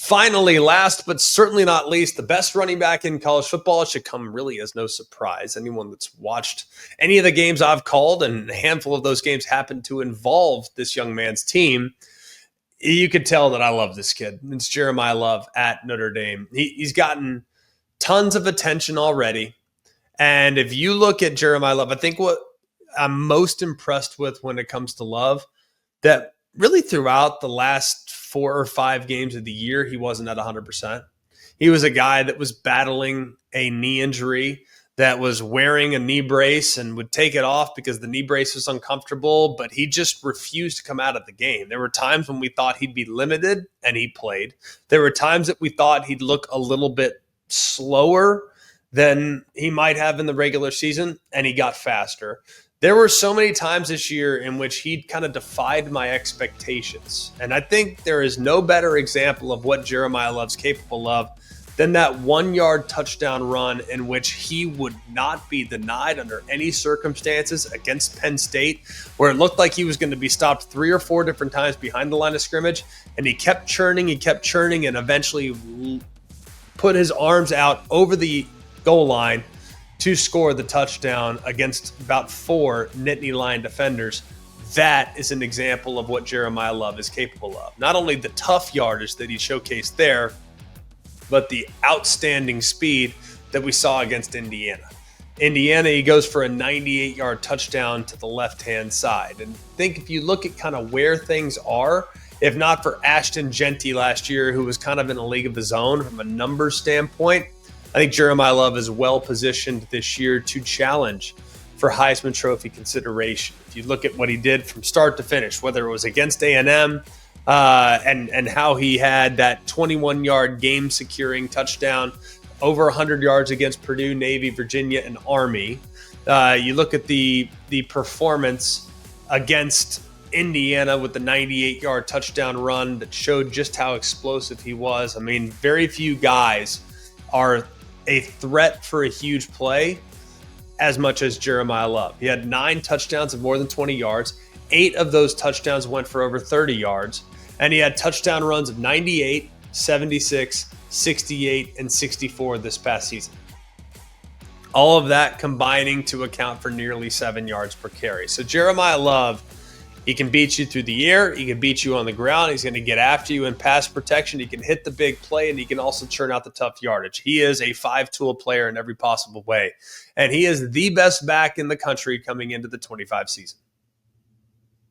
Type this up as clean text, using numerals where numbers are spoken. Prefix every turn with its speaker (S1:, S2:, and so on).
S1: Finally, last but certainly not least, the best running back in college football should come really as no surprise. Anyone that's watched any of the games I've called, and a handful of those games happen to involve this young man's team, you could tell that I love this kid. It's Jeremiyah Love at Notre Dame. He's gotten tons of attention already. And if you look at Jeremiyah Love, I think what I'm most impressed with when it comes to Love, that really throughout the last 4 or 5 games of the year, he wasn't at 100%. He was a guy that was battling a knee injury, that was wearing a knee brace and would take it off because the knee brace was uncomfortable, but he just refused to come out of the game. There were times when we thought he'd be limited, and he played. There were times that we thought he'd look a little bit slower than he might have in the regular season, and he got faster. There were so many times this year in which he kind of defied my expectations. And I think there is no better example of what Jeremiyah Love's capable of than that 1-yard touchdown run in which he would not be denied under any circumstances against Penn State, where it looked like he was going to be stopped 3 or 4 different times behind the line of scrimmage. And he kept churning, and eventually put his arms out over the goal line to score the touchdown against about 4 Nittany Lion defenders. That is an example of what Jeremiyah Love is capable of. Not only the tough yardage that he showcased there, but the outstanding speed that we saw against Indiana. Indiana, he goes for a 98-yard touchdown to the left-hand side. And I think if you look at kind of where things are, if not for Ashton Genty last year, who was kind of in a league of his own from a numbers standpoint, I think Jeremiyah Love is well positioned this year to challenge for Heisman Trophy consideration. If you look at what he did from start to finish, whether it was against A&M and how he had that 21-yard game-securing touchdown, over 100 yards against Purdue, Navy, Virginia, and Army. You look at the performance against Indiana with the 98-yard touchdown run that showed just how explosive he was. I mean, very few guys are a threat for a huge play as much as Jeremiyah Love. He had 9 touchdowns of more than 20 yards. 8 of those touchdowns went for over 30 yards. And he had touchdown runs of 98, 76, 68, and 64 this past season. All of that combining to account for nearly 7 yards per carry. So Jeremiyah Love, he can beat you through the air. He can beat you on the ground. He's going to get after you in pass protection. He can hit the big play, and he can also churn out the tough yardage. He is a 5-tool player in every possible way. And he is the best back in the country coming into the 25 season.